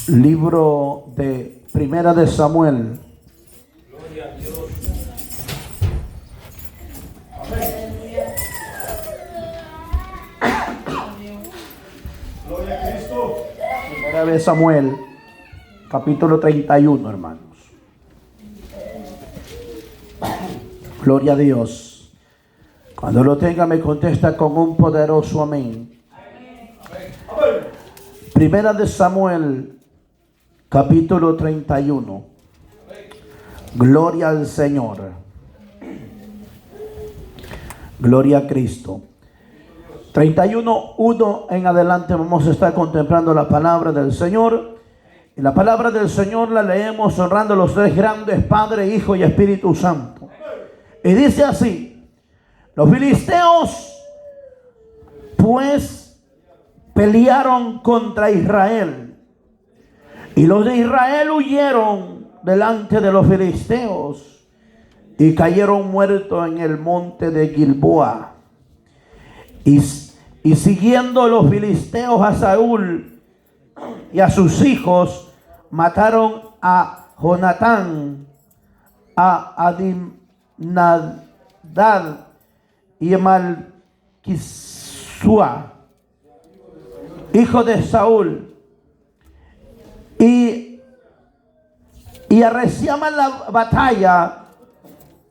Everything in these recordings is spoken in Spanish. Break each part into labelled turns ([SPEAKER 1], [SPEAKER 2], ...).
[SPEAKER 1] Libro de Primera de Samuel.
[SPEAKER 2] Gloria a Dios. Gloria a Cristo.
[SPEAKER 1] Primera de Samuel, capítulo 31, hermanos. Gloria a Dios. Cuando lo tenga me contesta con un poderoso amén. Primera de Samuel, capítulo 31. Gloria al Señor. Gloria a Cristo. 31:1 en adelante vamos a estar contemplando la palabra del Señor. Y la palabra del Señor la leemos honrando a los tres grandes, Padre, Hijo y Espíritu Santo. Y dice así: los filisteos pues pelearon contra Israel, y los de Israel huyeron delante de los filisteos y cayeron muertos en el monte de Gilboa. Y siguiendo los filisteos a Saúl y a sus hijos, mataron a Jonatán, a Adinadad y a Malquisua, hijo de Saúl, y arreciaban la batalla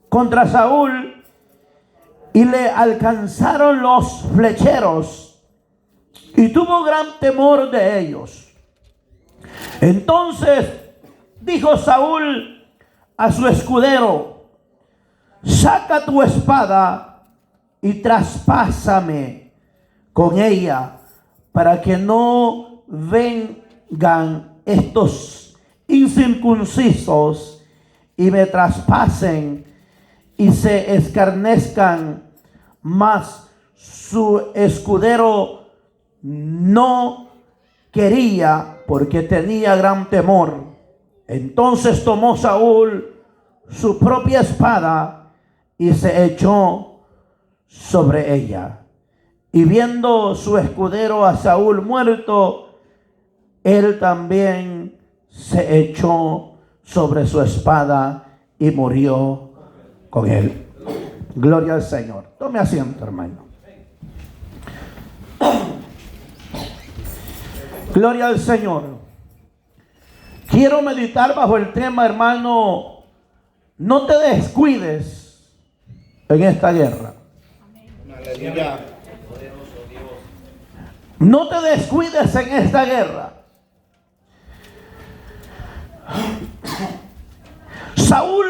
[SPEAKER 1] contra Saúl, y le alcanzaron los flecheros, y tuvo gran temor de ellos. Entonces dijo Saúl a su escudero: saca tu espada y traspásame con ella, para que no vengan estos incircuncisos y me traspasen y se escarnezcan. Mas su escudero no quería, porque tenía gran temor. Entonces tomó Saúl su propia espada y se echó sobre ella. Y viendo su escudero a Saúl muerto, él también se echó sobre su espada y murió con él. Gloria al Señor. Tome asiento, hermano. Gloria al Señor. Quiero meditar bajo el tema, hermano: no te descuides en esta guerra.
[SPEAKER 2] Aleluya.
[SPEAKER 1] No te descuides en esta guerra. Saúl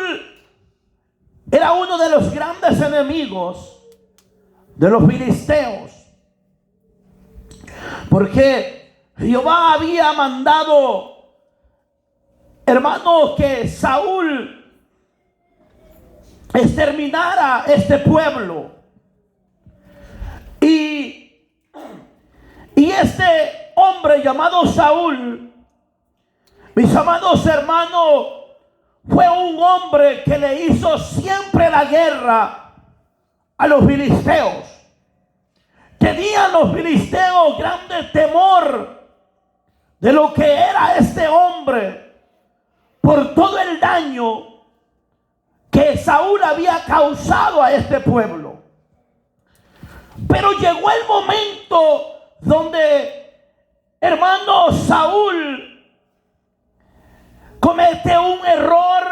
[SPEAKER 1] era uno de los grandes enemigos de los filisteos, porque Jehová había mandado, hermanos, que Saúl exterminara este pueblo. Y este hombre llamado Saúl, mis amados hermanos, fue un hombre que le hizo siempre la guerra a los filisteos. Tenían los filisteos grande temor de lo que era este hombre, por todo el daño que Saúl había causado a este pueblo. Pero llegó el momento donde, hermano, Saúl comete un error,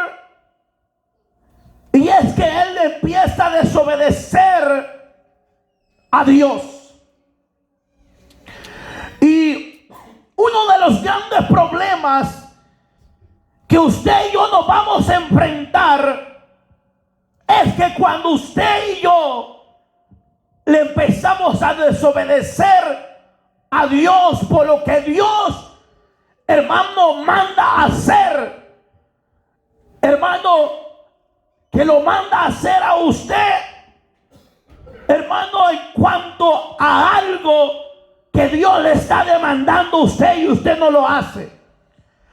[SPEAKER 1] y es que él empieza a desobedecer a Dios. Y uno de los grandes problemas que usted y yo nos vamos a enfrentar es que cuando usted y yo le empezamos a desobedecer a Dios por lo que Dios, hermano, manda a hacer, hermano, que lo manda a hacer a usted, hermano, en cuanto a algo que Dios le está demandando a usted y usted no lo hace.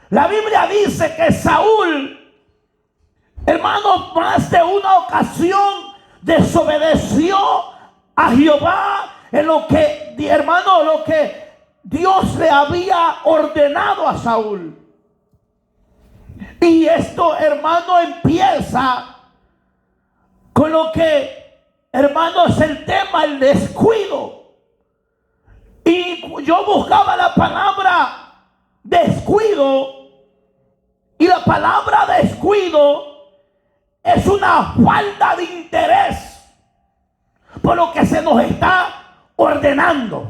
[SPEAKER 1] La Biblia dice que Saúl, hermano, más de una ocasión desobedeció a Jehová en lo que, hermano, lo que Dios le había ordenado a Saúl. Y esto, hermano, empieza con lo que, hermano, es el tema, el descuido. Y yo buscaba la palabra descuido, y la palabra descuido es una falta de interés por lo que se nos está ordenando.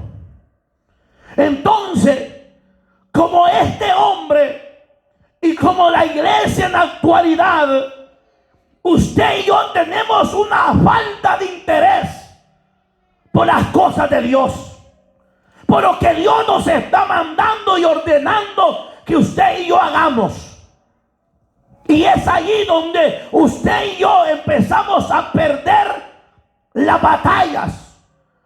[SPEAKER 1] Entonces, como este hombre y como la iglesia en la actualidad, usted y yo tenemos una falta de interés por las cosas de Dios, por lo que Dios nos está mandando y ordenando que usted y yo hagamos. Y es allí donde usted y yo empezamos a perder las batallas,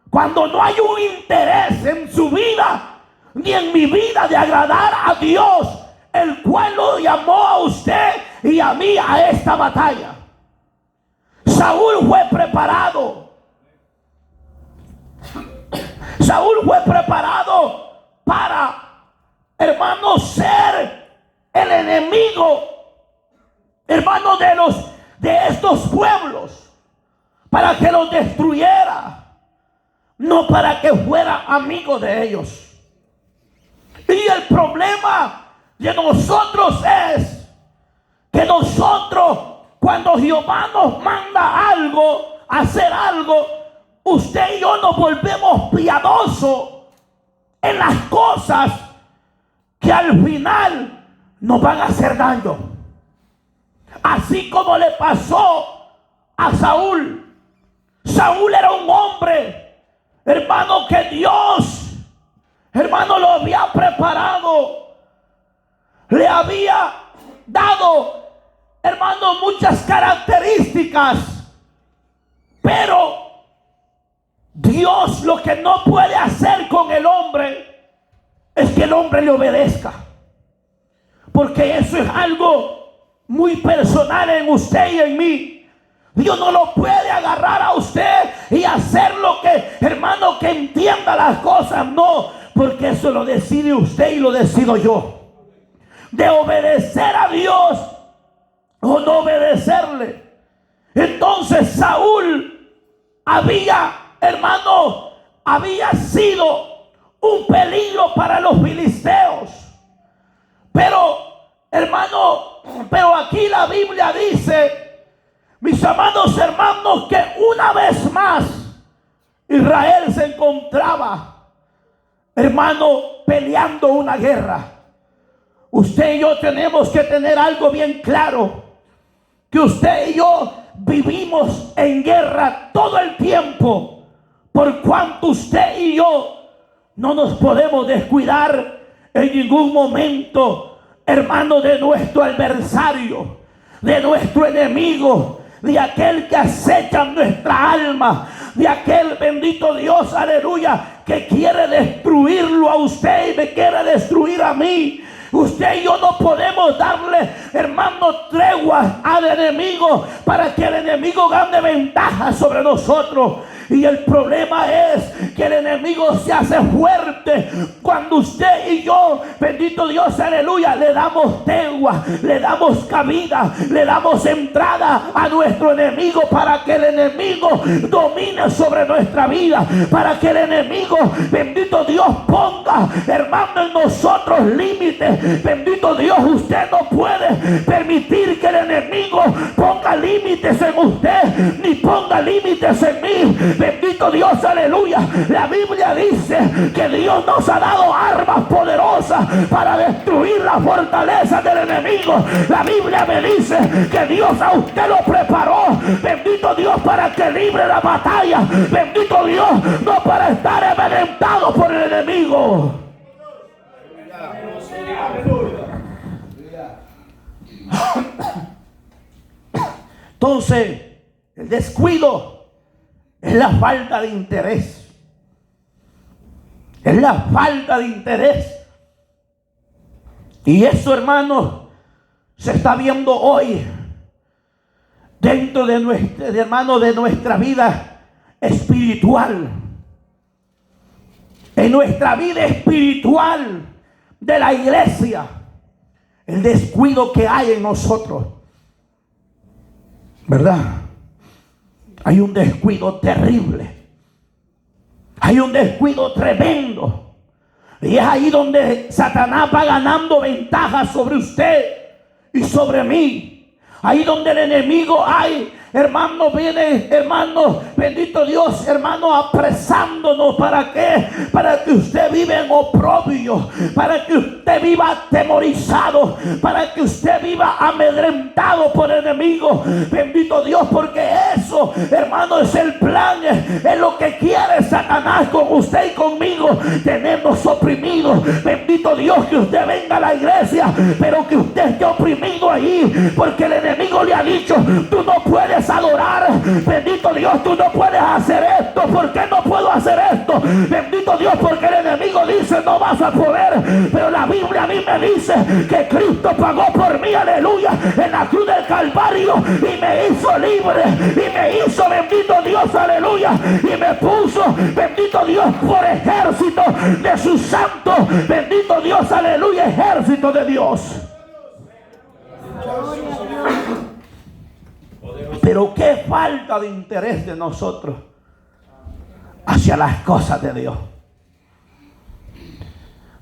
[SPEAKER 1] cuando no hay un interés en su vida ni en mi vida de agradar a Dios, el cual lo llamó a usted y a mí a esta batalla. Saúl fue preparado. Saúl fue preparado para, hermano, ser el enemigo, hermano, de estos pueblos, para que los destruyera, no para que fuera amigo de ellos. Y el problema de nosotros es que nosotros, cuando Jehová nos manda algo, hacer algo, usted y yo nos volvemos piadosos en las cosas que al final nos van a hacer daño. Así como le pasó a Saúl. Saúl era un hombre, hermano, que Dios, hermano, lo había preparado. Le había dado, hermano, muchas características. Pero Dios lo que no puede hacer con el hombre es que el hombre le obedezca. Porque eso es algo muy personal en usted y en mí. Dios no lo puede agarrar a usted y hacer lo que, hermano, que entienda las cosas. No, porque eso lo decide usted y lo decido yo. De obedecer a Dios o no obedecerle. Entonces Saúl había sido un peligro para los filisteos. Pero, hermano, aquí la Biblia dice, mis amados hermanos, que una vez más Israel se encontraba, hermano, peleando una guerra. Usted y yo tenemos que tener algo bien claro, que usted y yo vivimos en guerra todo el tiempo, por cuanto usted y yo no nos podemos descuidar en ningún momento, hermano, de nuestro adversario, de nuestro enemigo, de aquel que acecha nuestra alma, de aquel, bendito Dios, aleluya, que quiere destruirlo a usted y me quiere destruir a mí. Usted y yo no podemos darle, hermano, tregua al enemigo para que el enemigo gane ventaja sobre nosotros. Y el problema es que el enemigo se hace fuerte cuando usted y yo, bendito Dios, aleluya, le damos tregua, le damos cabida, le damos entrada a nuestro enemigo para que el enemigo domine sobre nuestra vida, para que el enemigo, bendito Dios, ponga, hermano, en nosotros límites. Bendito Dios, usted no puede permitir que el enemigo ponga límites en usted, ni ponga límites en mí. Bendito Dios, aleluya. La Biblia dice que Dios nos ha dado armas poderosas para destruir la fortaleza del enemigo. La Biblia me dice que Dios a usted lo preparó, bendito Dios, para que libre la batalla. Bendito Dios, no para estar envenenado por el enemigo. Entonces, el descuido es la falta de interés. Es la falta de interés. Y eso, hermanos, se está viendo hoy dentro de nuestra vida espiritual. en nuestra vida espiritual de la iglesia, el descuido que hay en nosotros, ¿verdad? Hay un descuido terrible. Hay un descuido tremendo. Y es ahí donde Satanás va ganando ventaja sobre usted y sobre mí. Ahí donde el enemigo hay, hermano, viene, hermano, bendito Dios, hermano, apresándonos. ¿Para qué? Para que usted viva en oprobio, para que usted viva atemorizado, para que usted viva amedrentado por el enemigo. Bendito Dios, porque eso, hermano, es el plan, es lo que quiere Satanás con usted y conmigo, tenernos oprimidos. Bendito Dios, que usted venga a la iglesia, pero que usted esté oprimido ahí, porque el enemigo le ha dicho: tú no puedes adorar, bendito Dios, tú no puedes hacer esto. ¿Por qué no puedo hacer esto? Bendito Dios, porque el enemigo dice: no vas a poder. Pero la Biblia a mí me dice que Cristo pagó por mí, aleluya, en la cruz del Calvario, y me hizo libre, y me hizo, bendito Dios, aleluya, y me puso, bendito Dios, por ejército de sus santos, bendito Dios, aleluya, ejército de Dios. Pero qué falta de interés de nosotros hacia las cosas de Dios.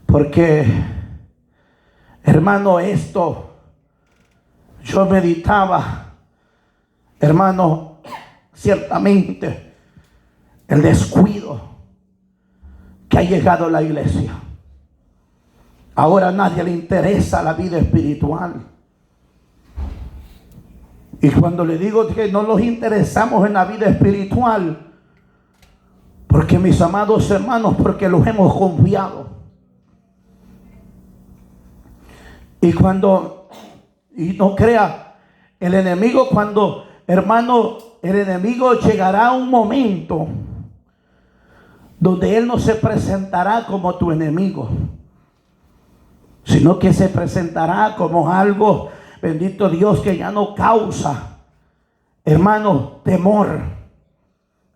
[SPEAKER 1] Porque, hermano, esto yo meditaba, hermano, ciertamente el descuido que ha llegado a la iglesia. Ahora a nadie le interesa la vida espiritual. Y cuando le digo que no nos interesamos en la vida espiritual, porque, mis amados hermanos, porque los hemos confiado. Y no crea, el enemigo, cuando, hermano, el enemigo llegará a un momento donde él no se presentará como tu enemigo, sino que se presentará como algo, bendito Dios, que ya no causa, hermano, temor.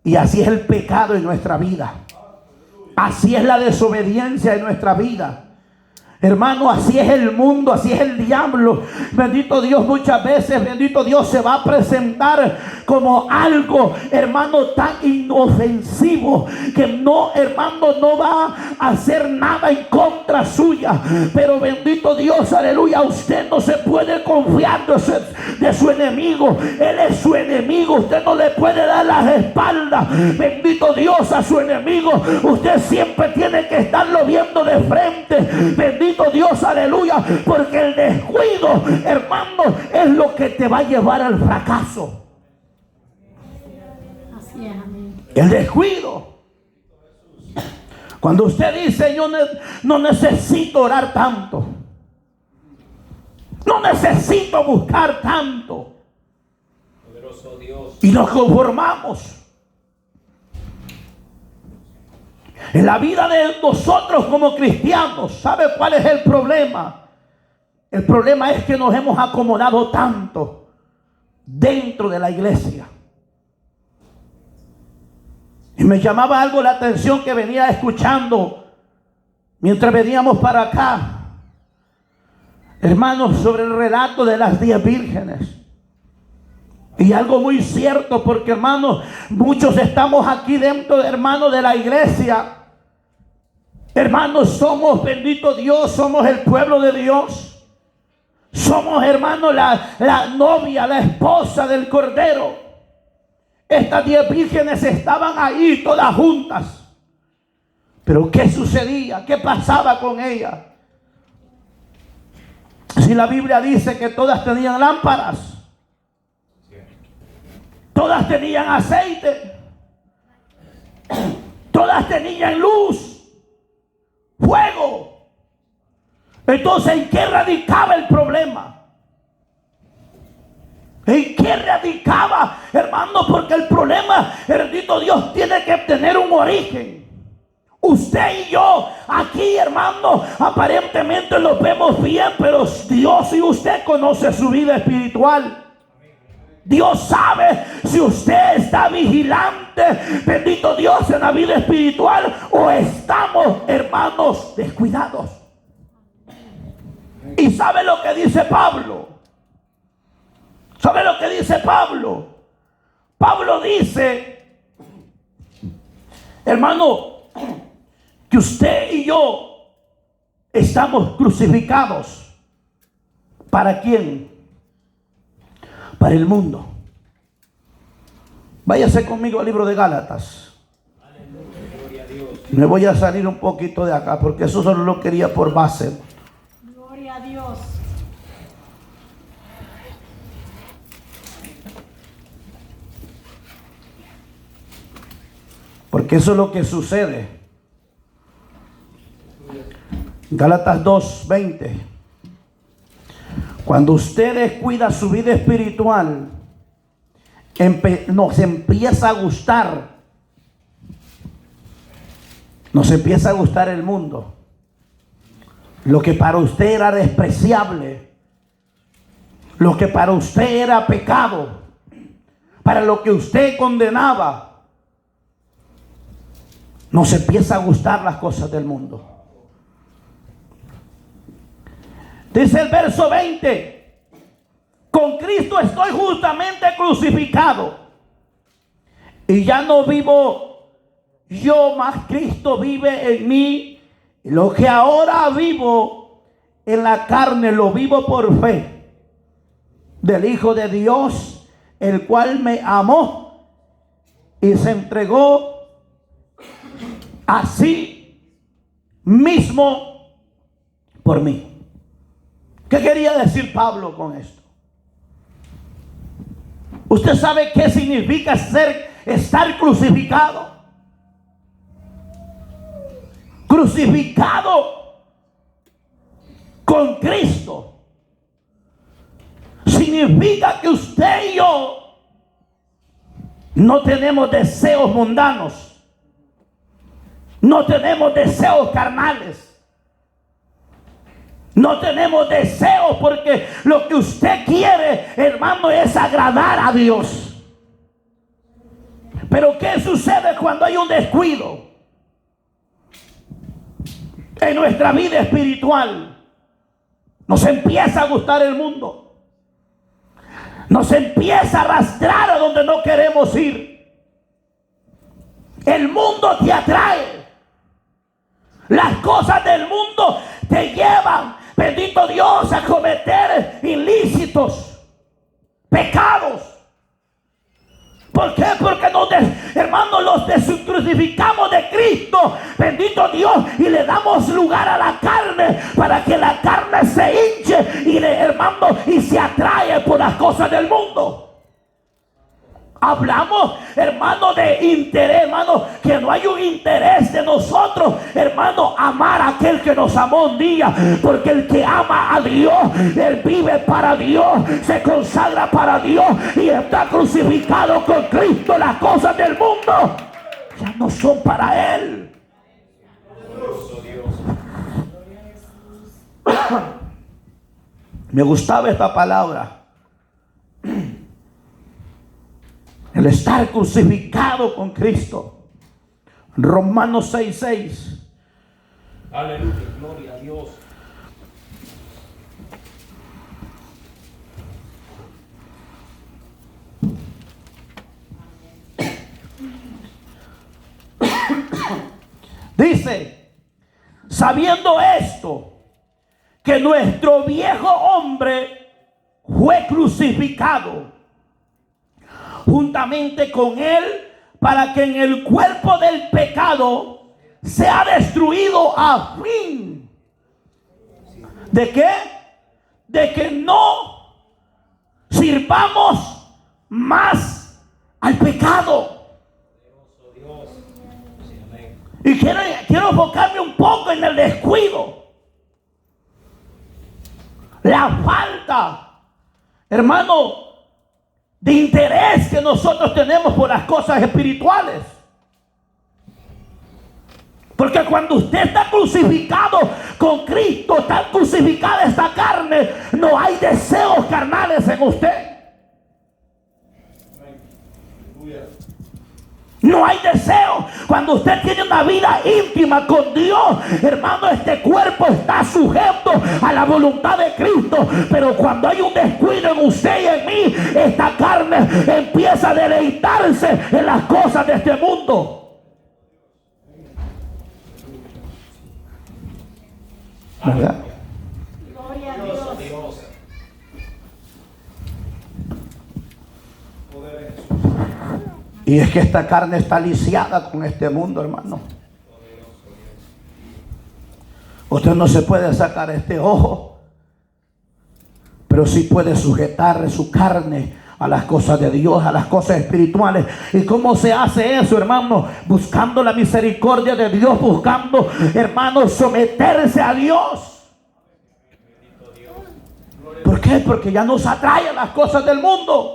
[SPEAKER 1] Y así es el pecado en nuestra vida. Así es la desobediencia en nuestra vida. Hermano, así es el mundo, así es el diablo. Bendito Dios, muchas veces, bendito Dios, se va a presentar como algo, hermano, tan inofensivo que no, hermano, no va a hacer nada en contra suya. Pero bendito Dios, aleluya, usted no se puede confiar de su enemigo. Él es su enemigo. Usted no le puede dar las espaldas, bendito Dios, a su enemigo. Usted siempre tiene que estarlo viendo de frente. Bendito Dios, aleluya, porque el descuido, hermano, es lo que te va a llevar al fracaso.
[SPEAKER 3] Así es, amén.
[SPEAKER 1] El descuido. Cuando usted dice: yo no necesito orar tanto, no necesito buscar tanto,
[SPEAKER 2] Poderoso Dios.
[SPEAKER 1] y nos conformamos. En la vida de nosotros como cristianos, ¿sabe cuál es el problema? El problema es que nos hemos acomodado tanto dentro de la iglesia. Y me llamaba algo la atención que venía escuchando mientras veníamos para acá, hermanos, sobre el relato de las 10 vírgenes. Y algo muy cierto, porque, hermanos, muchos estamos aquí dentro, hermanos, de la iglesia. Hermanos, somos, bendito Dios, somos el pueblo de Dios. Somos, hermanos, la novia, la esposa del Cordero. Estas 10 vírgenes estaban ahí todas juntas. Pero ¿qué sucedía? ¿Qué pasaba con ellas? Si la Biblia dice que todas tenían lámparas, todas tenían aceite, todas tenían luz, fuego. Entonces, ¿en qué radicaba el problema? ¿En qué radicaba, hermano? Porque el problema, bendito Dios, tiene que tener un origen. Usted y yo aquí, hermano, aparentemente lo vemos bien, pero Dios y usted conoce su vida espiritual. Dios sabe si usted está vigilante, bendito Dios, en la vida espiritual, o estamos, hermanos, descuidados. ¿Y sabe lo que dice Pablo? ¿Sabe lo que dice Pablo? Pablo dice, hermano, que usted y yo estamos crucificados. ¿Para quién? Para el mundo. Váyase conmigo al libro de Gálatas. Me voy a salir un poquito de acá porque eso solo lo quería por base.
[SPEAKER 3] Gloria a Dios.
[SPEAKER 1] Porque eso es lo que sucede. Gálatas 2:20. Cuando usted descuida su vida espiritual, nos empieza a gustar. Nos empieza a gustar el mundo. Lo que para usted era despreciable, lo que para usted era pecado, para lo que usted condenaba, nos empieza a gustar las cosas del mundo. Dice el verso 20: con Cristo estoy justamente crucificado, y ya no vivo yo, mas Cristo vive en mí. Lo que ahora vivo en la carne, lo vivo por fe del Hijo de Dios, el cual me amó y se entregó a sí mismo por mí. ¿Qué quería decir Pablo con esto? ¿Usted sabe qué significa estar crucificado? Crucificado con Cristo significa que usted y yo no tenemos deseos mundanos, no tenemos deseos carnales. No tenemos deseos porque lo que usted quiere, hermano, es agradar a Dios. Pero ¿qué sucede cuando hay un descuido en nuestra vida espiritual? Nos empieza a gustar el mundo. Nos empieza a arrastrar a donde no queremos ir. El mundo te atrae. Las cosas del mundo te llevan, bendito Dios, a cometer ilícitos, pecados. ¿Por qué? Porque hermanos, los descrucificamos de Cristo, bendito Dios, y le damos lugar a la carne para que la carne se hinche y hermano, y se atrae por las cosas del mundo. Hablamos, hermano, de interés, hermano, que no hay un interés de nosotros, hermano, amar a aquel que nos amó un día, porque el que ama a Dios, él vive para Dios, se consagra para Dios y está crucificado con Cristo. Las cosas del mundo ya no son para él. Me gustaba esta palabra. El estar crucificado con Cristo. Romanos 6:6.
[SPEAKER 2] Aleluya, gloria a Dios.
[SPEAKER 1] Dice, sabiendo esto, que nuestro viejo hombre fue crucificado juntamente con él, para que en el cuerpo del pecado sea destruido a fin. ¿De qué? De que no sirvamos más al pecado. Y quiero enfocarme un poco en el descuido, la falta, hermano, de interés que nosotros tenemos por las cosas espirituales. Porque cuando usted está crucificado con Cristo, está crucificada esta carne, no hay deseos carnales en usted. No hay deseo. Cuando usted tiene una vida íntima con Dios, hermano, este cuerpo está sujeto a la voluntad de Cristo. Pero cuando hay un descuido en usted y en mí, esta carne empieza a deleitarse en las cosas de este mundo. ¿Verdad?
[SPEAKER 3] Gloria a Dios.
[SPEAKER 1] Y es que esta carne está lisiada con este mundo, hermano. Usted no se puede sacar este ojo, pero sí puede sujetar su carne a las cosas de Dios, a las cosas espirituales. ¿Y cómo se hace eso, hermano? Buscando la misericordia de Dios, buscando, hermano, someterse a Dios. ¿Por qué? Porque ya nos atraen las cosas del mundo.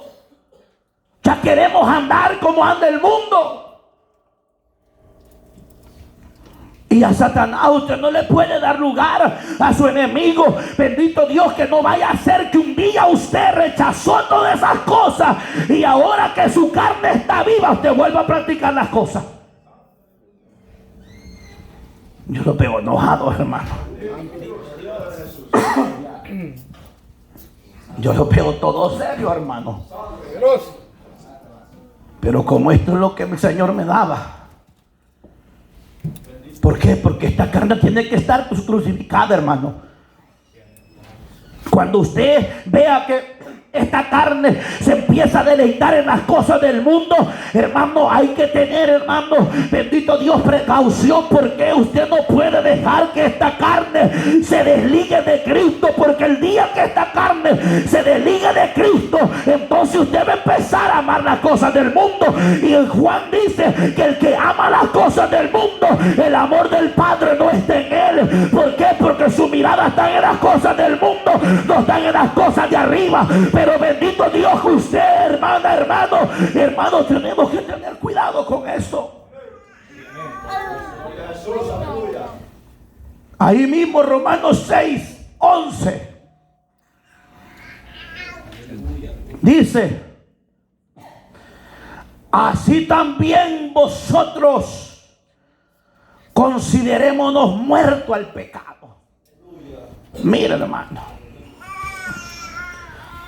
[SPEAKER 1] Ya queremos andar como anda el mundo. Y a Satanás usted no le puede dar lugar a su enemigo. Bendito Dios, que no vaya a ser que un día usted rechazó todas esas cosas y ahora que su carne está viva, usted vuelva a practicar las cosas. Yo lo veo enojado, hermano. Yo lo veo todo serio, hermano. Pero como esto es lo que mi Señor me daba. ¿Por qué? Porque esta carne tiene que estar crucificada, hermano. Cuando usted vea que esta carne se empieza a deleitar en las cosas del mundo, hermano, hay que tener, hermano, bendito Dios, precaución, porque usted no puede dejar que esta carne se desligue de Cristo, porque el día que esta carne se desligue de Cristo, entonces usted va a empezar a amar las cosas del mundo. Y Juan dice que el que ama las cosas del mundo, el amor del Padre no está en él. ¿Por qué? Porque su mirada está en las cosas del mundo, no están en las cosas de arriba. Pero bendito Dios, que usted, hermana, hermano, tenemos que tener cuidado con eso. Ahí mismo Romanos 6:11 dice: así también vosotros considerémonos muertos al pecado. Mira, hermano,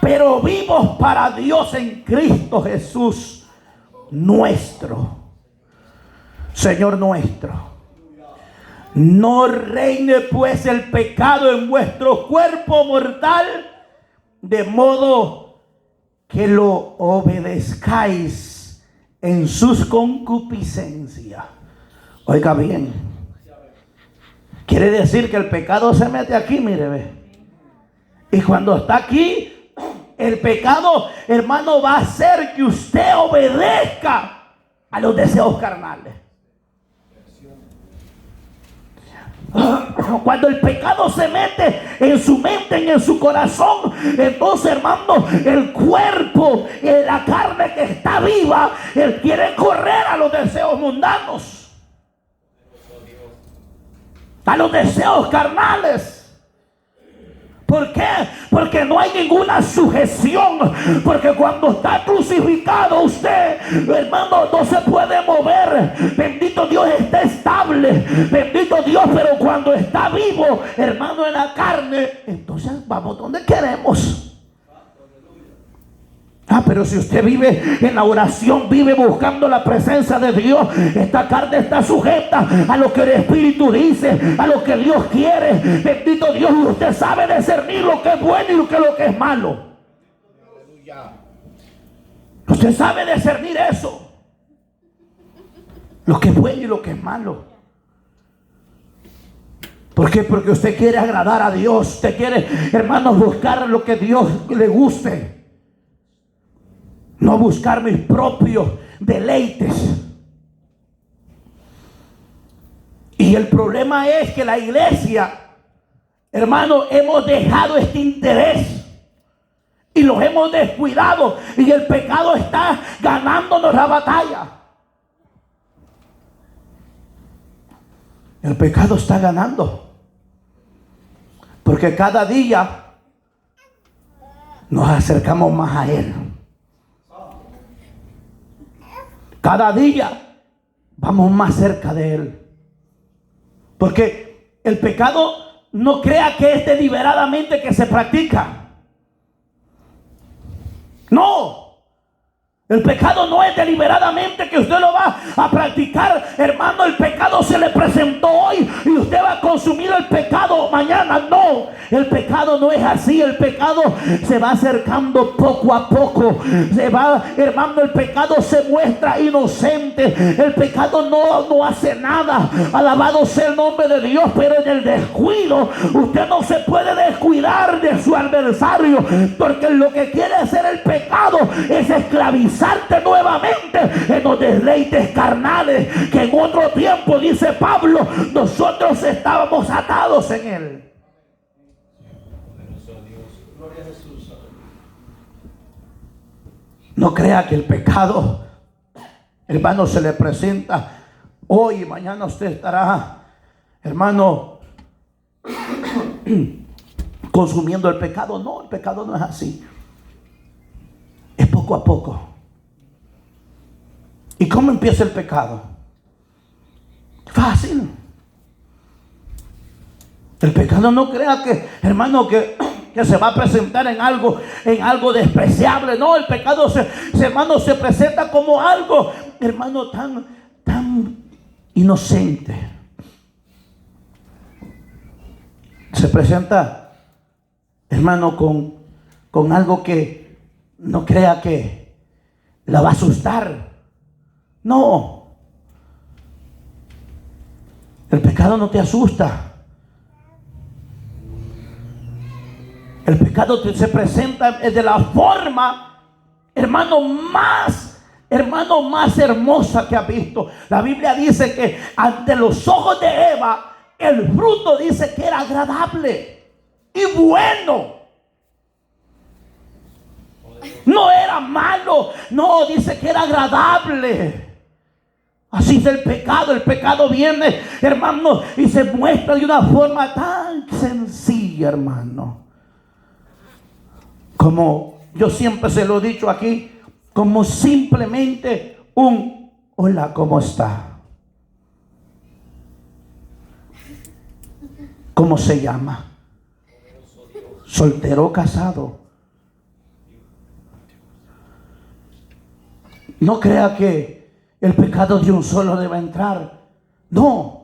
[SPEAKER 1] pero vivos para Dios en Cristo Jesús, nuestro Señor nuestro. No reine pues el pecado en vuestro cuerpo mortal, de modo que lo obedezcáis en sus concupiscencias. Oiga bien, quiere decir que el pecado se mete aquí, mire, ve. Y cuando está aquí, el pecado, hermano, va a hacer que usted obedezca a los deseos carnales. Cuando el pecado se mete en su mente, en su corazón, entonces, hermano, el cuerpo, la carne que está viva, él quiere correr a los deseos mundanos, a los deseos carnales. ¿Por qué? Porque no hay ninguna sujeción. Porque cuando está crucificado usted, hermano, no se puede mover. Bendito Dios, está estable. Bendito Dios, pero cuando está vivo, hermano, en la carne, entonces vamos donde queremos. Pero si usted vive en la oración, vive buscando la presencia de Dios, esta carne está sujeta a lo que el Espíritu dice, a lo que Dios quiere. Bendito Dios, usted sabe discernir lo que es bueno y lo que es malo. Usted sabe discernir eso, lo que es bueno y lo que es malo. ¿Por qué? Porque usted quiere agradar a Dios. Usted quiere, hermanos, buscar lo que a Dios le guste. No buscar mis propios deleites. Y el problema es que la iglesia, hermano, hemos dejado este interés y los hemos descuidado, y el pecado está ganándonos la batalla. El pecado está ganando, porque cada día nos acercamos más a Él. Cada día vamos más cerca de Él. Porque el pecado, no crea que es deliberadamente que se practica. No. El pecado no es deliberadamente que usted lo va a practicar, hermano. El pecado se le presentó hoy y usted va a consumir el pecado mañana. No, el pecado no es así. El pecado se va acercando poco a poco. Se va, hermano, el pecado se muestra inocente. El pecado no hace nada. Alabado sea el nombre de Dios. Pero en el descuido, usted no se puede descuidar de su adversario, porque lo que quiere hacer el pecado es esclavizarte nuevamente en los deleites carnales, que en otro tiempo, dice Pablo, nosotros estábamos atados en él. No crea que el pecado, hermano, se le presenta hoy y mañana usted estará, hermano, consumiendo el pecado. No, el pecado no es así. Es poco a poco. ¿Y cómo empieza el pecado? Fácil. El pecado, no crea que, hermano, que se va a presentar en algo despreciable. No, el pecado hermano, se presenta como algo, hermano, tan inocente. Se presenta, hermano, con algo que no crea que la va a asustar. No. El pecado no te asusta. El pecado se presenta de la forma, hermano, más hermosa que ha visto. La Biblia dice que ante los ojos de Eva, el fruto dice que era agradable y bueno. No era malo, no, dice que era agradable. Así es el pecado. El pecado viene, hermano, y se muestra de una forma tan sencilla, hermano. Como yo siempre se lo he dicho aquí, como simplemente un hola, ¿cómo está? ¿Cómo se llama? ¿Soltero o casado? No crea que el pecado de un solo debe entrar. No.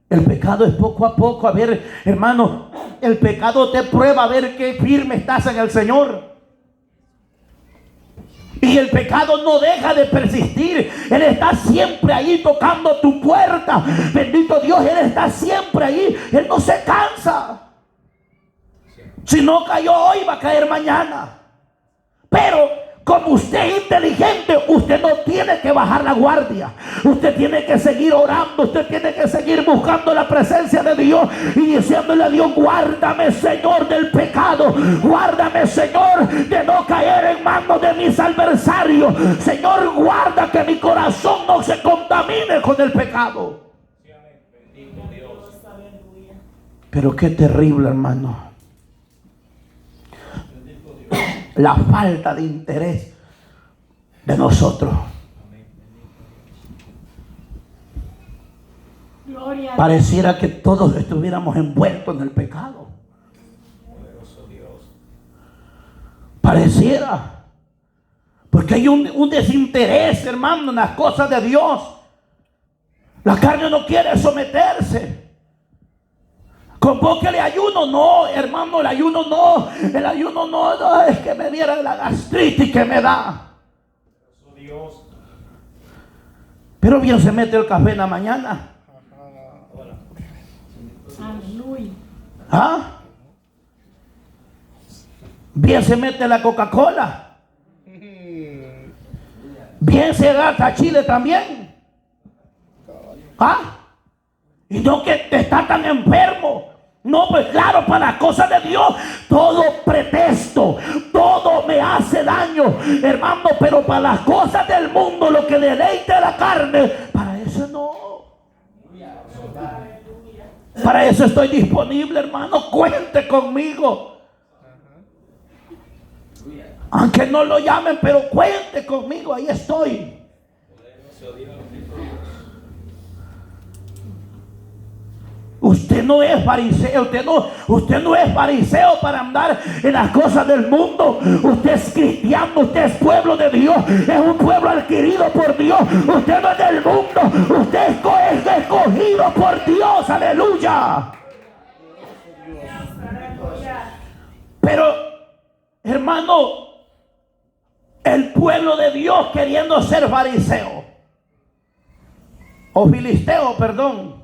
[SPEAKER 1] El pecado es poco a poco. A ver, hermano, el pecado te prueba a ver qué firme estás en el Señor. Y el pecado no deja de persistir. Él está siempre ahí tocando tu puerta. Bendito Dios, Él está siempre ahí. Él no se cansa. Si no cayó hoy, va a caer mañana. Pero como usted es inteligente, usted no tiene que bajar la guardia. Usted tiene que seguir orando. Usted tiene que seguir buscando la presencia de Dios y diciéndole a Dios: guárdame, Señor, del pecado. Guárdame, Señor, de no caer en manos de mis adversarios. Señor, guarda que mi corazón no se contamine con el pecado. Pero qué terrible, hermano, la falta de interés de nosotros. Pareciera que todos estuviéramos envueltos en el pecado. Pareciera. Porque hay un desinterés, hermano, en las cosas de Dios. La carne no quiere someterse. Convóquele ayuno. No, hermano, el ayuno no, es que me diera la gastritis que me da. Pero bien se mete el café en la mañana.
[SPEAKER 3] Aleluya.
[SPEAKER 1] ¿Ah? Bien se mete la Coca-Cola. Bien se gasta chile también. ¿Ah? Y no que te está tan enfermo. No, pues claro, para las cosas de Dios todo pretexto, todo me hace daño, hermano. Pero para las cosas del mundo, lo que deleite la carne, para eso no. Para eso estoy disponible, hermano. Cuente conmigo. Aunque no lo llamen, pero cuente conmigo, ahí estoy. Usted no es fariseo, usted no es fariseo para andar en las cosas del mundo. Usted es cristiano, usted es pueblo de Dios, es un pueblo adquirido por Dios. Usted no es del mundo, usted es escogido por Dios, aleluya. Pero, hermano, el pueblo de Dios queriendo ser fariseo o filisteo, perdón.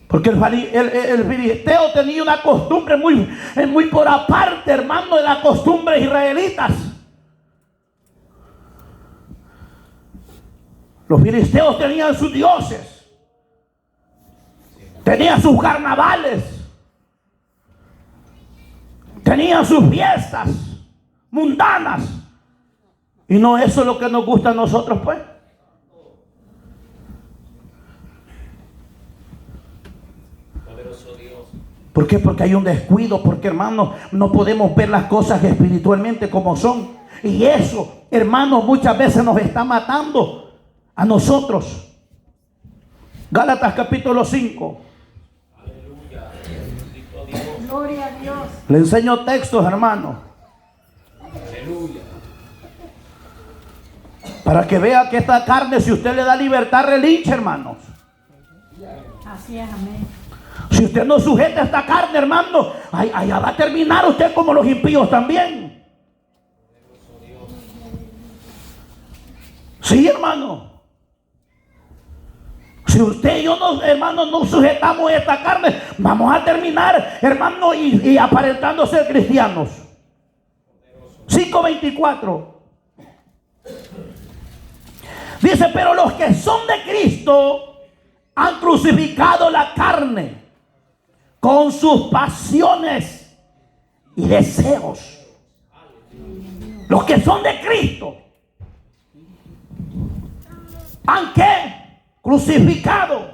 [SPEAKER 1] Porque el filisteo tenía una costumbre muy por aparte, hermano, de las costumbres israelitas. Los filisteos tenían sus dioses, tenían sus carnavales, tenían sus fiestas mundanas. Y no eso es lo que nos gusta a nosotros, pues. ¿Por qué? Porque hay un descuido, porque, hermano, no podemos ver las cosas espiritualmente como son. Y eso, hermano, muchas veces nos está matando a nosotros. Gálatas capítulo 5.
[SPEAKER 2] Aleluya.
[SPEAKER 3] Gloria a Dios.
[SPEAKER 1] Le enseño textos, hermano,
[SPEAKER 2] Aleluya.
[SPEAKER 1] para que vea que esta carne, si usted le da libertad, relincha, hermanos.
[SPEAKER 3] Así es, amén.
[SPEAKER 1] Si usted no sujeta esta carne, hermano, allá va a terminar usted como los impíos también. Sí, hermano. Si usted y yo, hermano, no sujetamos esta carne, vamos a terminar, hermano, y aparentando ser cristianos. 5:24. Dice, pero los que son de Cristo han crucificado la carne con sus pasiones y deseos. Los que son de Cristo han ¿qué? Crucificado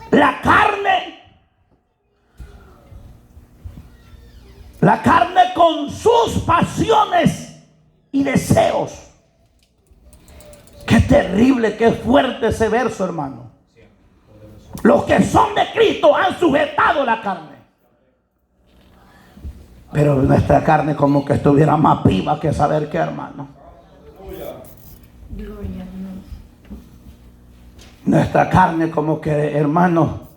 [SPEAKER 1] la carne con sus pasiones y deseos. Qué terrible, qué fuerte ese verso, hermano. Los que son de Cristo han sujetado la carne. Pero nuestra carne como que estuviera más viva que saber qué, hermano.
[SPEAKER 3] Gloria a Dios.
[SPEAKER 1] Nuestra carne como que, hermano,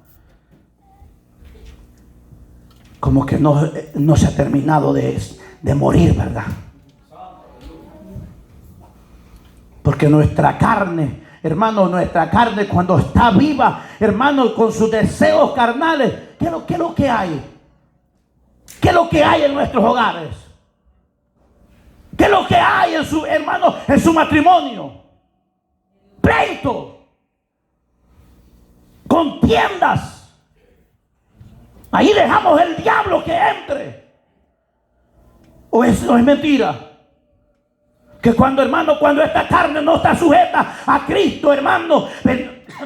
[SPEAKER 1] como que no se ha terminado de morir, ¿verdad? Porque nuestra carne, hermano, nuestra carne cuando está viva, hermano, con sus deseos carnales, ¿qué es lo que hay? ¿Qué es lo que hay en nuestros hogares? ¿Qué es lo que hay en su, hermano, en su matrimonio? Pleito, contiendas. Ahí dejamos el diablo que entre. ¿O es mentira? Que cuando, hermano, cuando esta carne no está sujeta a Cristo, hermano,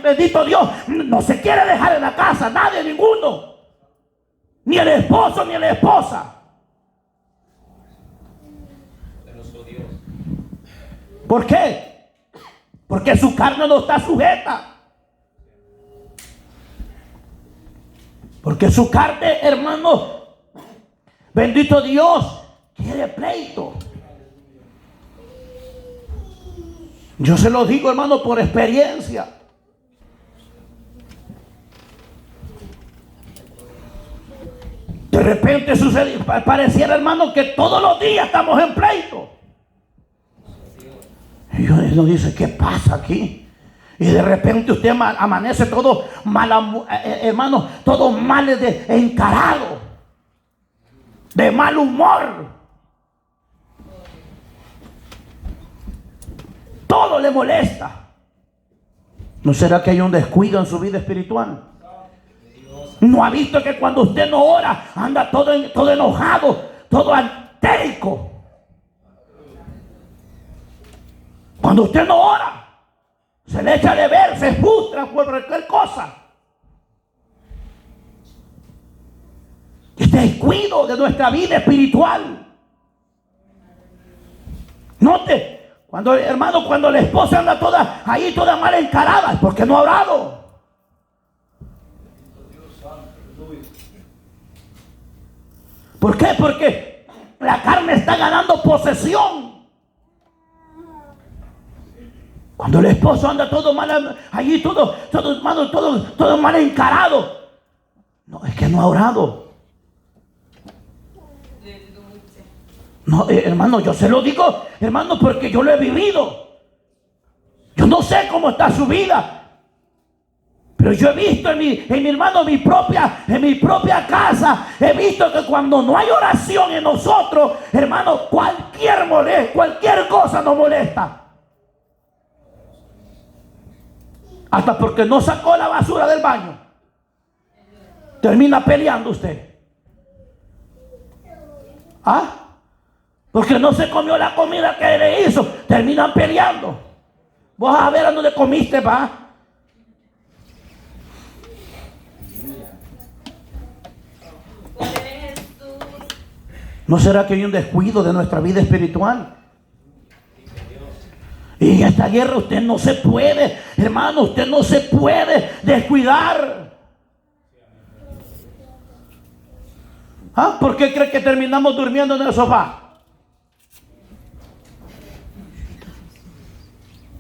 [SPEAKER 1] bendito Dios, no se quiere dejar en la casa, nadie, ninguno. Ni el esposo, ni la esposa. ¿Por qué? Porque su carne no está sujeta. Porque su carne, hermano, bendito Dios, quiere pleito. Yo se lo digo, hermano, por experiencia. De repente sucede, pareciera, hermano, que todos los días estamos en pleito. Y uno dice, ¿qué pasa aquí? Y de repente usted amanece todo mal, hermano, todo mal encarado, de mal humor. Todo le molesta. ¿No será que hay un descuido en su vida espiritual? ¿No ha visto que cuando usted no ora anda todo enojado, todo altérico? Cuando usted no ora, se le echa de ver, se frustra por cualquier cosa. Este descuido de nuestra vida espiritual. Note, Cuando, hermano, cuando la esposa anda toda ahí, toda mal encarada, es porque no ha orado. ¿Por qué? Porque la carne está ganando posesión. Cuando el esposo anda todo mal, allí todo hermano, todo mal encarado, no, es que no ha orado. No, hermano, yo se lo digo, hermano, porque yo lo he vivido. Yo no sé cómo está su vida, pero yo he visto en mi hermano, en mi propia casa, he visto que cuando no hay oración en nosotros, hermano, cualquier cosa nos molesta. Hasta porque no sacó la basura del baño, termina peleando usted. ¿Ah? Porque no se comió la comida que le hizo, terminan peleando. Vos a ver a dónde comiste, va. ¿No será que hay un descuido de nuestra vida espiritual? Y en esta guerra usted no se puede, hermano, usted no se puede descuidar. ¿Ah? ¿Por qué cree que terminamos durmiendo en el sofá?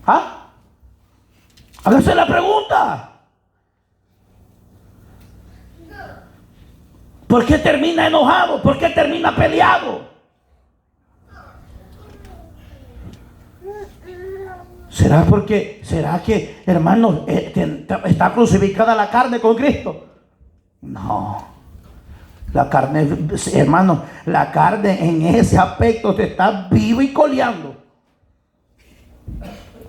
[SPEAKER 1] ¿Ah? Hágase la pregunta. ¿Por qué termina enojado? ¿Por qué termina peleado? ¿Será que, hermano, está crucificada la carne con Cristo? No. La carne, hermano, la carne en ese aspecto te está vivo y coleando.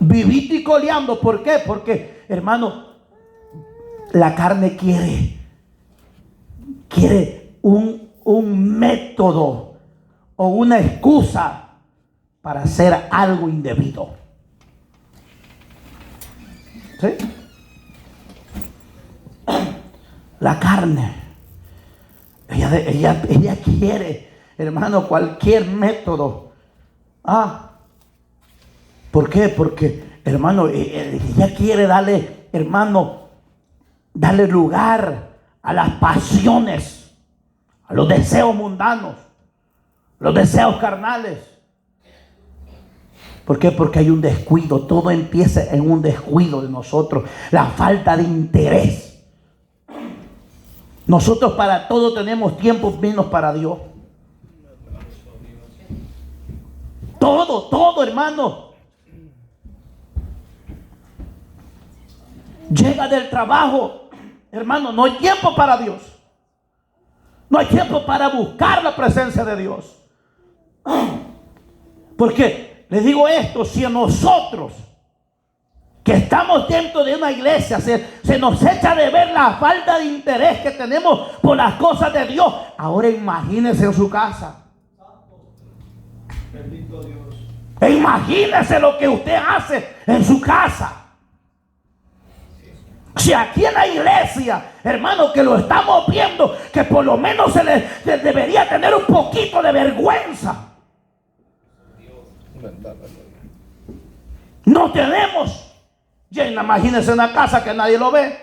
[SPEAKER 1] Vivito y coleando. ¿Por qué? Porque, hermano, la carne quiere un método o una excusa para hacer algo indebido. ¿Sí? La carne, ella quiere, hermano, cualquier método. ¿Por qué? Porque, hermano, ella quiere darle lugar a las pasiones, a los deseos mundanos, los deseos carnales. ¿Por qué? Porque hay un descuido. Todo empieza en un descuido de nosotros. La falta de interés. Nosotros para todo tenemos tiempo, menos para Dios. Todo, hermano. Llega del trabajo, hermano, no hay tiempo para Dios. No hay tiempo para buscar la presencia de Dios. Porque les digo esto, si a nosotros que estamos dentro de una iglesia se nos echa de ver la falta de interés que tenemos por las cosas de Dios, ahora imagínese en su casa.
[SPEAKER 2] Bendito Dios.
[SPEAKER 1] E imagínese lo que usted hace en su casa. Si aquí en la iglesia, hermano, que lo estamos viendo, que por lo menos se debería tener un poquito de vergüenza. No tenemos. Ya imagínense una casa que nadie lo ve.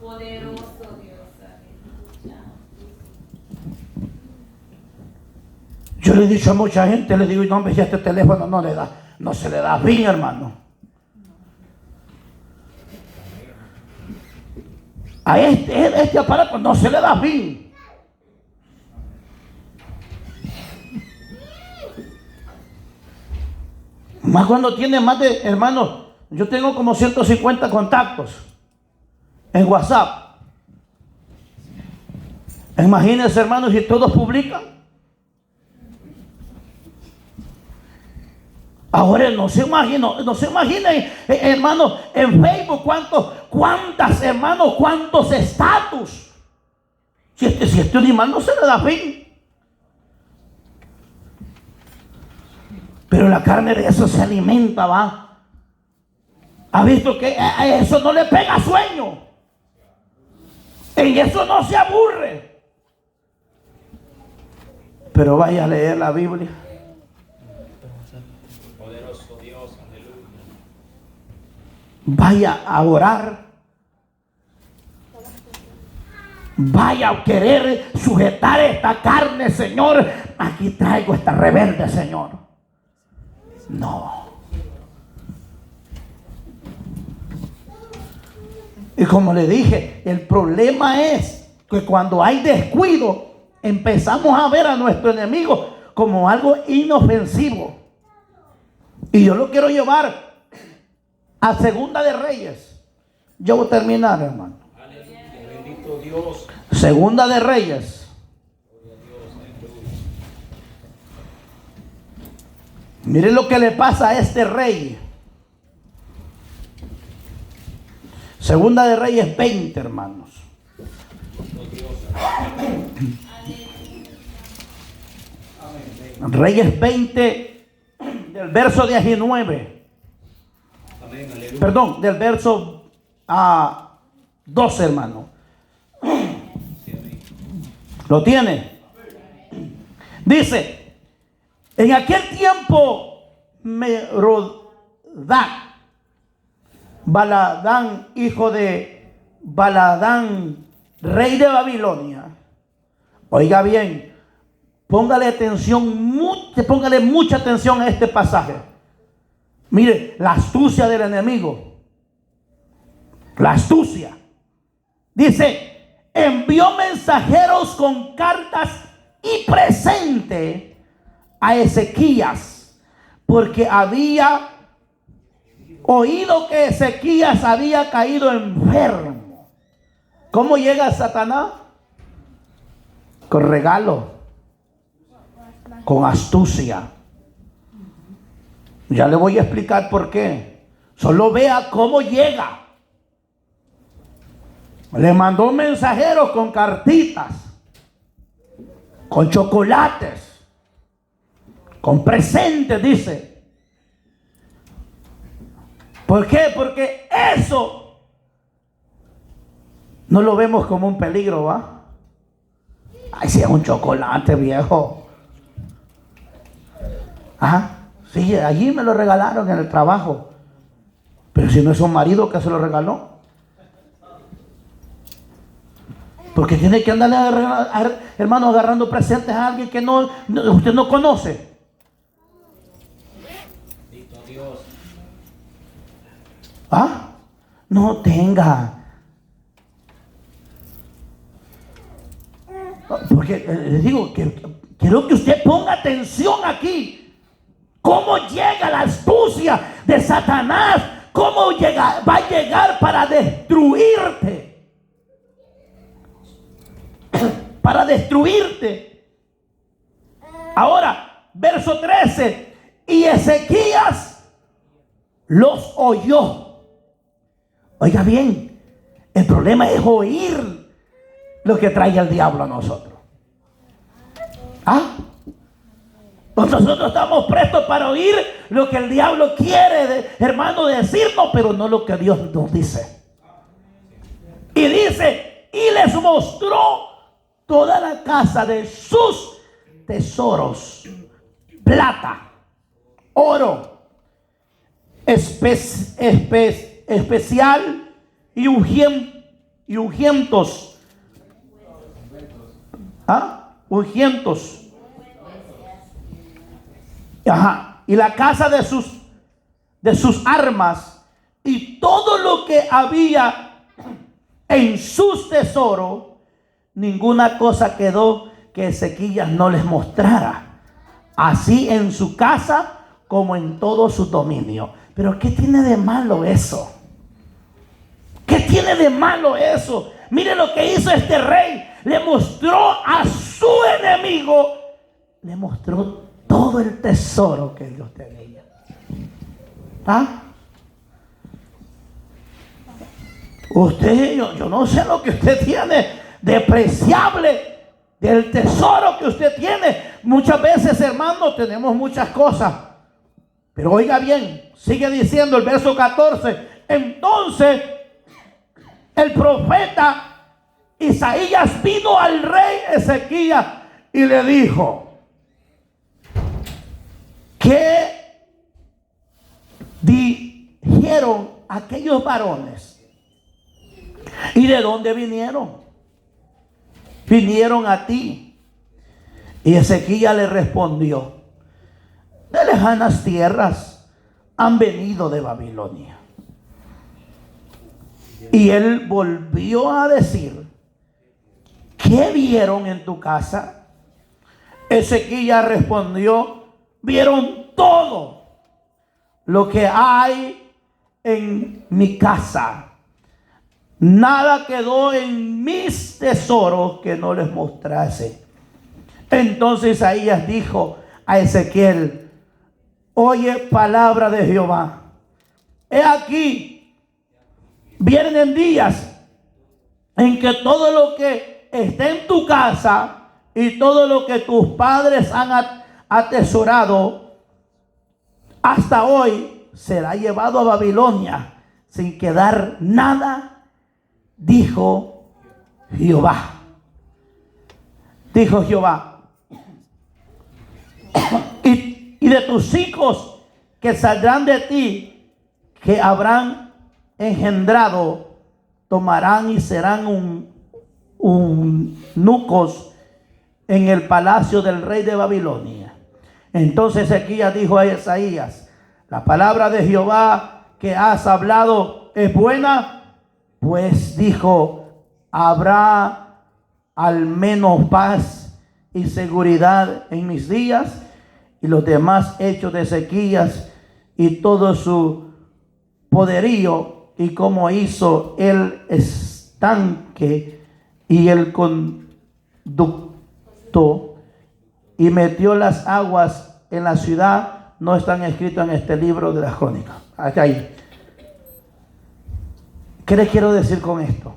[SPEAKER 3] Poderoso Dios.
[SPEAKER 1] Yo le he dicho a mucha gente, le digo, no, hombre, ya este teléfono no se le da bien, hermano. A este aparato no se le da bien. Más cuando tiene más de, hermano, yo tengo como 150 contactos en WhatsApp. Imagínense, hermano, si todos publican. Ahora no se imaginen, hermano, en Facebook cuántos estatus. Si este animal no se le da fin. Pero la carne de eso se alimenta, va. ¿Ha visto que a eso no le pega sueño? En eso no se aburre. Pero vaya a leer la Biblia.
[SPEAKER 2] Poderoso Dios, aleluya.
[SPEAKER 1] Vaya a orar. Vaya a querer sujetar esta carne, Señor. Aquí traigo esta rebelde, Señor. No. Y como le dije, el problema es que cuando hay descuido, empezamos a ver a nuestro enemigo como algo inofensivo. Y yo lo quiero llevar a Segunda de Reyes. Yo voy a terminar, hermano.
[SPEAKER 2] Aleluya, bendito Dios.
[SPEAKER 1] Segunda de Reyes. Miren lo que le pasa a este rey. Segunda de Reyes 20, hermanos. Reyes 20, del verso 19.
[SPEAKER 2] Amén, aleluya.
[SPEAKER 1] Perdón, del verso 12, hermano. ¿Lo tiene? Dice: en aquel tiempo Merodach Baladán, hijo de Baladán, rey de Babilonia. Oiga bien, póngale mucha atención a este pasaje. Mire, la astucia del enemigo. La astucia. Dice: envió mensajeros con cartas y presente a Ezequías, porque había oído que Ezequías había caído enfermo. ¿Cómo llega Satanás? Con regalo, con astucia. Ya le voy a explicar por qué. Solo vea cómo llega. Le mandó mensajeros con cartitas, con chocolates, con presentes, dice. ¿Por qué? Porque eso no lo vemos como un peligro, ¿va? Ay, si es un chocolate, viejo. Ajá, sí, allí me lo regalaron en el trabajo. Pero si no es un marido que se lo regaló. Porque tiene que andarle, hermano, agarrando presentes a alguien que usted no conoce.
[SPEAKER 2] Bendito Dios.
[SPEAKER 1] ¿Ah? No tenga. Porque les digo que quiero que usted ponga atención aquí. ¿Cómo llega la astucia de Satanás? ¿Cómo va a llegar para destruirte? Para destruirte. Ahora, verso 13. Y Ezequías los oyó. Oiga bien, el problema es oír lo que trae el diablo a nosotros. ¿Ah? Pues nosotros estamos prestos para oír lo que el diablo quiere, hermano, decirnos, pero no lo que Dios nos dice. Y dice: y les mostró toda la casa de sus tesoros, plata, oro, especial y ungüentos. ¿Ah? Ungüentos. Ajá. Y la casa de sus armas y todo lo que había en sus tesoros. Ninguna cosa quedó que Ezequías no les mostrara, así en su casa como en todo su dominio. Pero ¿qué tiene de malo eso? ¿Qué tiene de malo eso? Mire lo que hizo este rey. Le mostró a su enemigo, le mostró todo el tesoro que Dios tenía. ¿Ah? Usted, yo no sé lo que usted tiene despreciable del tesoro que usted tiene. Muchas veces, hermano, tenemos muchas cosas. Pero oiga bien, sigue diciendo el verso 14. Entonces el profeta Isaías vino al rey Ezequías y le dijo: ¿qué dijeron aquellos varones? ¿Y de dónde vinieron? Vinieron a ti. Y Ezequías le respondió: de lejanas tierras han venido de Babilonia. Y él volvió a decir: ¿qué vieron en tu casa? Ezequías respondió: vieron todo lo que hay en mi casa. Nada quedó en mis tesoros que no les mostrase. Entonces Isaías dijo a Ezequiel: oye palabra de Jehová. He aquí, vienen días en que todo lo que está en tu casa y todo lo que tus padres han atesorado hasta hoy será llevado a Babilonia sin quedar nada, dijo Jehová. Dijo Jehová. Y de tus hijos que saldrán de ti, que habrán engendrado, tomarán y serán eunucos en el palacio del rey de Babilonia. Entonces Ezequías dijo a Isaías: la palabra de Jehová que has hablado es buena. Pues dijo: habrá al menos paz y seguridad en mis días. Y los demás hechos de Ezequías y todo su poderío, y cómo hizo el estanque y el conducto y metió las aguas en la ciudad, no están escritos en este libro de las crónicas. Acá ahí. ¿Qué les quiero decir con esto?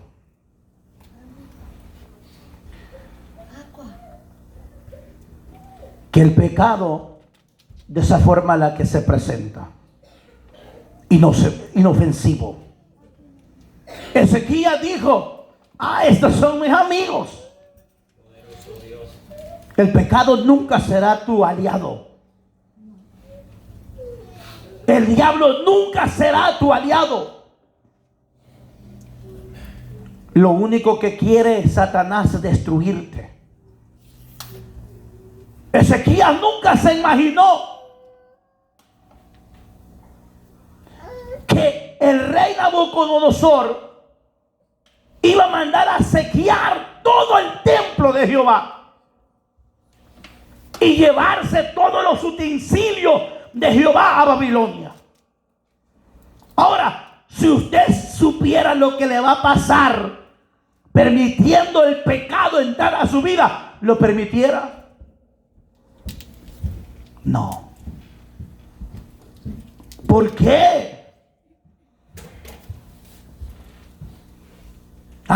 [SPEAKER 1] Que el pecado, de esa forma en la que se presenta, inofensivo. Ezequías dijo: estos son mis amigos. El pecado nunca será tu aliado. El diablo nunca será tu aliado. Lo único que quiere Satanás es destruirte. Ezequías nunca se imaginó que el rey Nabucodonosor iba a mandar a saquear todo el templo de Jehová y llevarse todos los utensilios de Jehová a Babilonia. Ahora, si usted supiera lo que le va a pasar permitiendo el pecado entrar a su vida, ¿lo permitiera? No. ¿Por qué?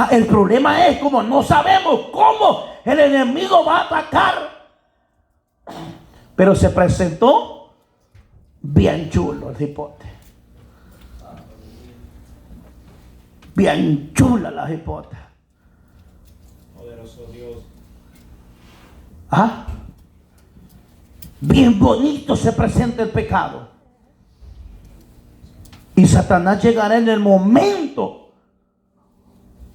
[SPEAKER 1] El problema es como no sabemos cómo el enemigo va a atacar. Pero se presentó bien chulo el hipote. Bien chula la hipote.
[SPEAKER 2] Poderoso Dios.
[SPEAKER 1] Bien bonito se presenta el pecado. Y Satanás llegará en el momento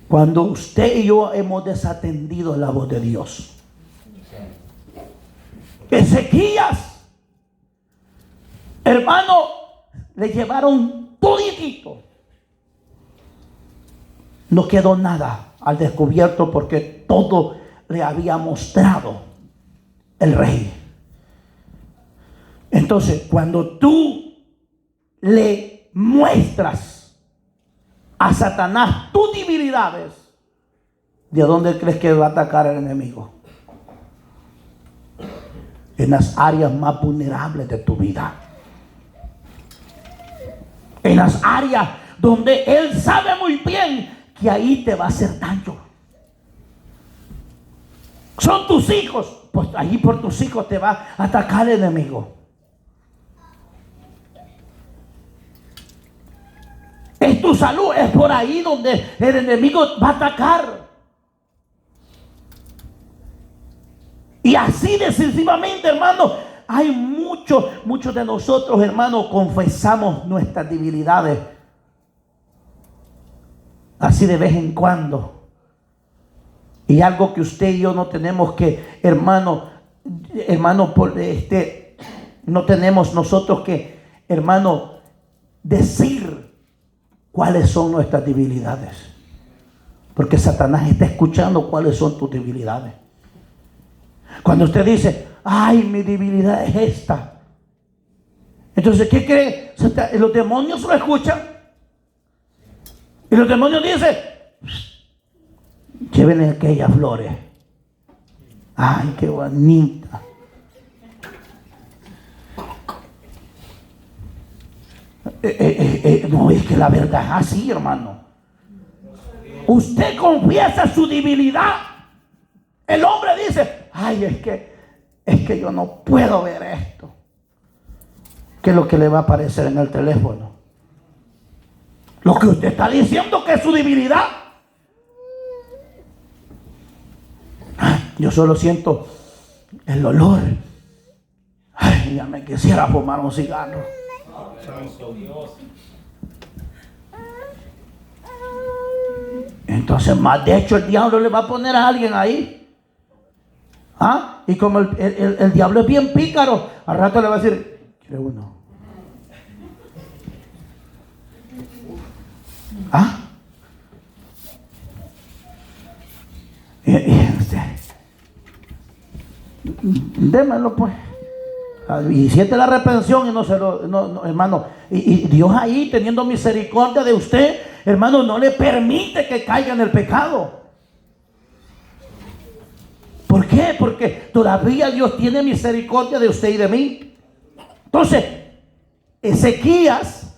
[SPEAKER 1] cuando usted y yo hemos desatendido la voz de Dios. Ezequías, hermano, le llevaron toditito. No quedó nada al descubierto porque todo le había mostrado el rey. Entonces, cuando tú le muestras a Satanás tus debilidades, ¿de dónde crees que va a atacar el enemigo? En las áreas más vulnerables de tu vida. En las áreas donde él sabe muy bien que ahí te va a hacer daño. Son tus hijos, pues ahí por tus hijos te va a atacar el enemigo. Es tu salud, es por ahí donde el enemigo va a atacar. Y así decisivamente, hermano, hay muchos de nosotros, hermanos, confesamos nuestras debilidades. Así de vez en cuando. Y algo que usted y yo no tenemos que, hermano, no tenemos nosotros que, hermano, decir cuáles son nuestras debilidades. Porque Satanás está escuchando cuáles son tus debilidades. Cuando usted dice, ay, mi debilidad es esta. Entonces, ¿qué cree? Los demonios lo escuchan. Y los demonios dicen, llévenle aquellas flores. Ay, qué bonita. No, es que la verdad es así, hermano. Usted confiesa su debilidad. El hombre dice, ay, es que yo no puedo ver esto. ¿Qué es lo que le va a aparecer en el teléfono? Lo que usted está diciendo que es su debilidad. Yo solo siento el olor. Ay, ya me quisiera fumar un cigarro.
[SPEAKER 2] Santo Dios.
[SPEAKER 1] Entonces, más de hecho, el diablo le va a poner a alguien ahí. ¿Ah? Y como el diablo es bien pícaro, al rato le va a decir, quiere uno. ¿Ah? Démelo pues. Y siente la reprensión y no se lo, no, hermano. Y Dios ahí teniendo misericordia de usted, hermano, no le permite que caiga en el pecado. ¿Por qué? Porque todavía Dios tiene misericordia de usted y de mí. Entonces, Ezequías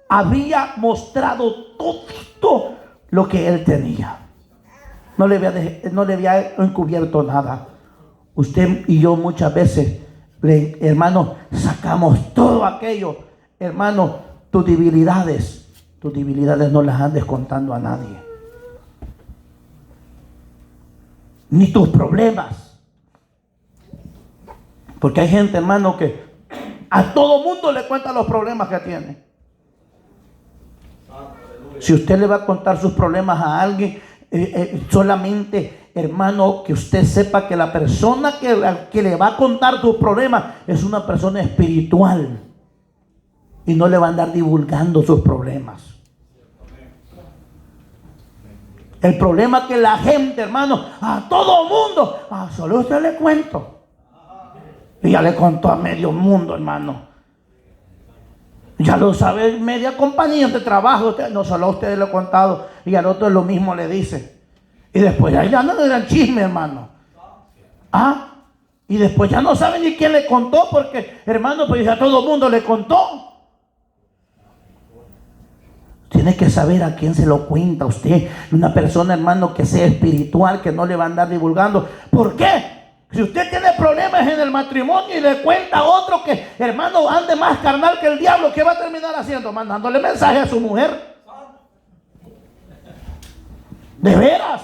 [SPEAKER 1] había mostrado todo lo que él tenía. No le había encubierto nada. Usted y yo muchas veces, hermano, sacamos todo aquello. Hermano, tus debilidades no las andes contando a nadie. Ni tus problemas. Porque hay gente, hermano, que a todo mundo le cuenta los problemas que tiene. Si usted le va a contar sus problemas a alguien, solamente, hermano, que usted sepa que la persona que le va a contar tus problemas es una persona espiritual y no le va a andar divulgando sus problemas. El problema que la gente, hermano, a todo mundo, solo usted le cuento. Y ya le contó a medio mundo, hermano. Ya lo sabe media compañía de trabajo. No solo a usted le ha contado y al otro lo mismo le dice. Y después ya no le dan chisme, hermano. Y después ya no sabe ni quién le contó porque, hermano, pues a todo mundo le contó. Tiene que saber a quién se lo cuenta usted. Una persona, hermano, que sea espiritual, que no le va a andar divulgando. ¿Por qué? Si usted tiene problemas en el matrimonio y le cuenta a otro que, hermano, ande más carnal que el diablo, ¿qué va a terminar haciendo? Mandándole mensaje a su mujer. ¿De veras?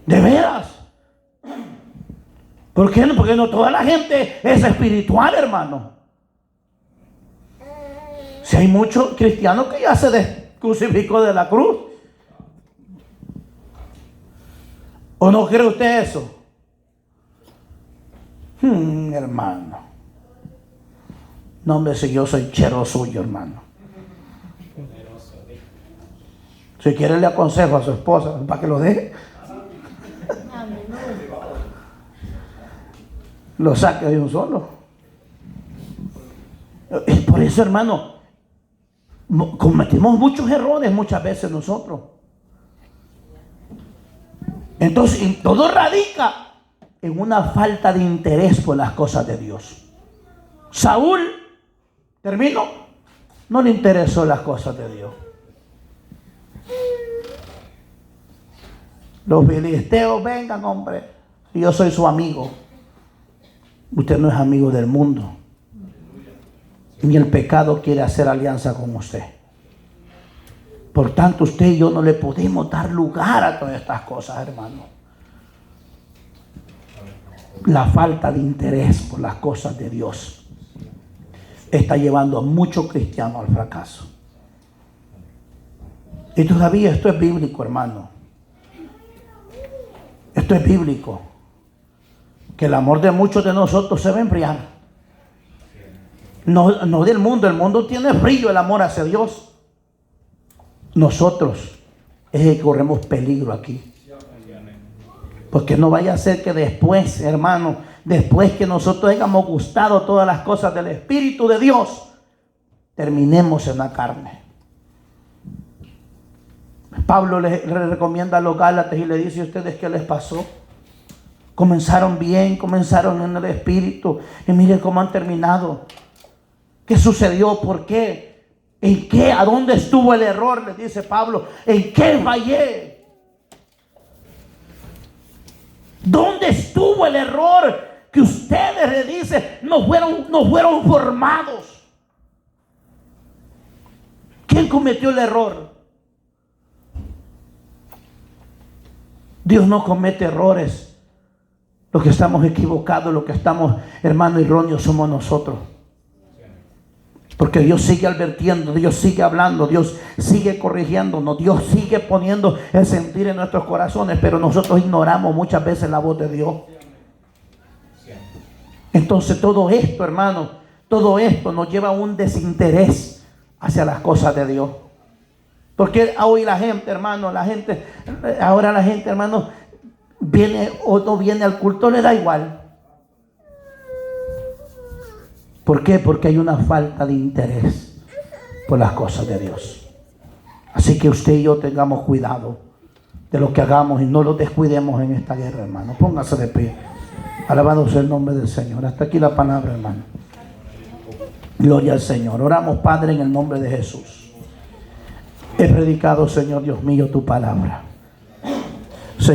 [SPEAKER 1] ¿De veras? ¿Por qué no? Porque no toda la gente es espiritual, hermano. Si hay muchos cristianos que ya se descrucificó de la cruz. ¿O no cree usted eso? Hermano. No, hombre, si yo soy chero suyo, hermano. Si quiere le aconsejo a su esposa para que lo deje. Lo saque de un solo. Por eso, hermano, cometimos muchos errores muchas veces nosotros. Entonces, todo radica en una falta de interés por las cosas de Dios. Saúl, termino, no le interesó las cosas de Dios. Los filisteos, vengan, hombre, yo soy su amigo. Usted no es amigo del mundo. Ni el pecado quiere hacer alianza con usted. Por tanto, usted y yo no le podemos dar lugar a todas estas cosas, hermano. La falta de interés por las cosas de Dios está llevando a muchos cristianos al fracaso. Y todavía esto es bíblico, hermano. Esto es bíblico. Que el amor de muchos de nosotros se va a enfriar. No del mundo. El mundo tiene frío el amor hacia Dios. Nosotros es que corremos peligro aquí. Porque no vaya a ser que después, hermano, después que nosotros hayamos gustado todas las cosas del Espíritu de Dios, terminemos en la carne. Pablo le recomienda a los Gálatas y le dice: ¿a ustedes qué les pasó? Comenzaron bien, comenzaron en el Espíritu, y miren cómo han terminado. ¿Qué sucedió? ¿Por qué? ¿En qué? ¿A dónde estuvo el error? Les dice Pablo. ¿En qué fallé? ¿Dónde estuvo el error? Que ustedes, le dice, no fueron formados. ¿Quién cometió el error? Dios no comete errores. Los que estamos equivocados, los que estamos, hermano, erróneos somos nosotros. Porque Dios sigue advirtiendo, Dios sigue hablando, Dios sigue corrigiéndonos, Dios sigue poniendo el sentir en nuestros corazones, pero nosotros ignoramos muchas veces la voz de Dios. Entonces todo esto, hermano, todo esto nos lleva a un desinterés hacia las cosas de Dios. Porque hoy la gente, hermano, ahora la gente, hermano, viene o no viene al culto, le da igual. ¿Por qué? Porque hay una falta de interés por las cosas de Dios. Así que usted y yo tengamos cuidado de lo que hagamos y no lo descuidemos en esta guerra, hermano. Póngase de pie. Alabado sea el nombre del Señor. Hasta aquí la palabra, hermano. Gloria al Señor. Oramos, Padre, en el nombre de Jesús. He predicado, Señor Dios mío, tu palabra.